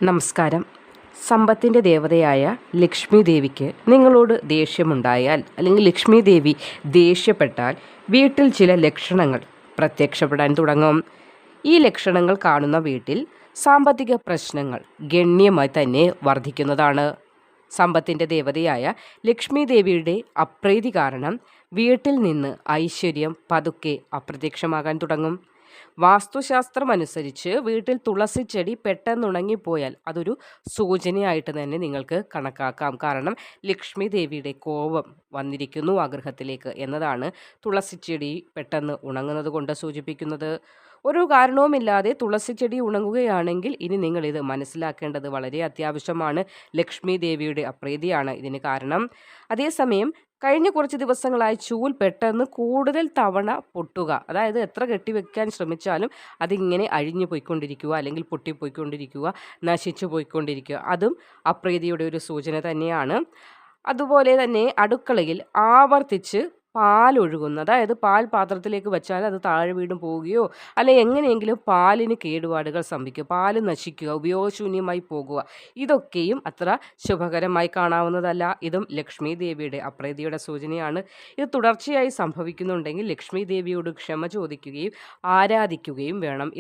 നമസ്കാരം. സമ്പത്തിൻ്റെ ദേവതയായ ലക്ഷ്മി ദേവിക്ക് നിങ്ങളോട് ദേഷ്യമുണ്ടായാൽ അല്ലെങ്കിൽ ലക്ഷ്മി ദേവി ദേഷ്യപ്പെട്ടാൽ വീട്ടിൽ ചില ലക്ഷണങ്ങൾ പ്രത്യക്ഷപ്പെടാൻ തുടങ്ങും. ഈ ലക്ഷണങ്ങൾ കാണുന്ന വീട്ടിൽ സാമ്പത്തിക പ്രശ്നങ്ങൾ ഗണ്യമായി തന്നെ വർദ്ധിക്കുന്നതാണ്. സമ്പത്തിൻ്റെ ദേവതയായ ലക്ഷ്മി ദേവിയുടെ അപ്രീതി കാരണം വീട്ടിൽ നിന്ന് ഐശ്വര്യം പതുക്കെ അപ്രത്യക്ഷമാകാൻ തുടങ്ങും. വാസ്തുശാസ്ത്രമനുസരിച്ച് വീട്ടിൽ തുളസിച്ചെടി പെട്ടെന്നുണങ്ങിപ്പോയാൽ അതൊരു സൂചനയായിട്ട് തന്നെ നിങ്ങൾക്ക് കണക്കാക്കാം. കാരണം ലക്ഷ്മി ദേവിയുടെ കോപം വന്നിരിക്കുന്നു ആ ഗൃഹത്തിലേക്ക് എന്നതാണ് തുളസിച്ചെടി പെട്ടെന്ന് ഉണങ്ങുന്നത് കൊണ്ട് സൂചിപ്പിക്കുന്നത്. ഒരു കാരണവുമില്ലാതെ തുളസിച്ചെടി ഉണങ്ങുകയാണെങ്കിൽ ഇനി നിങ്ങളിത് മനസ്സിലാക്കേണ്ടത് വളരെ അത്യാവശ്യമാണ്. ലക്ഷ്മി ദേവിയുടെ അപ്രീതിയാണ് ഇതിന് കാരണം. അതേസമയം കഴിഞ്ഞ കുറച്ച് ദിവസങ്ങളായി ചൂൽ പെട്ടെന്ന് കൂടുതൽ തവണ പൊട്ടുക, അതായത് എത്ര കെട്ടിവെക്കാൻ ശ്രമിച്ചാലും അതിങ്ങനെ അഴിഞ്ഞു പോയിക്കൊണ്ടിരിക്കുക, അല്ലെങ്കിൽ പൊട്ടിപ്പോയിക്കൊണ്ടിരിക്കുക, നശിച്ചു പോയിക്കൊണ്ടിരിക്കുക, അതും അപ്രീതിയുടെ ഒരു സൂചന തന്നെയാണ്. അതുപോലെ തന്നെ അടുക്കളയിൽ ആവർത്തിച്ച് പാലൊഴുകുന്ന, അതായത് പാൽ പാത്രത്തിലേക്ക് വെച്ചാൽ അത് താഴെ വീണ്ടും പോവുകയോ അല്ലെ എങ്ങനെയെങ്കിലും പാലിന് കേടുപാടുകൾ സംഭവിക്കുക, പാല് നശിക്കുക, ഉപയോഗശൂന്യമായി പോകുക, ഇതൊക്കെയും അത്ര ശുഭകരമായി കാണാവുന്നതല്ല. ഇതും ലക്ഷ്മി ദേവിയുടെ അപ്രീതിയുടെ സൂചനയാണ്. ഇത് തുടർച്ചയായി സംഭവിക്കുന്നുണ്ടെങ്കിൽ ലക്ഷ്മി ദേവിയോട് ക്ഷമ ചോദിക്കുകയും ആരാധിക്കുകയും വേണം.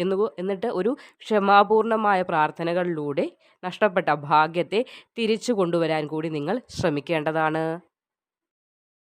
എന്നിട്ട് ഒരു ക്ഷമാപൂർണമായ പ്രാർത്ഥനകളിലൂടെ നഷ്ടപ്പെട്ട ഭാഗ്യത്തെ തിരിച്ചു കൊണ്ടുവരാൻ കൂടി നിങ്ങൾ ശ്രമിക്കേണ്ടതാണ്.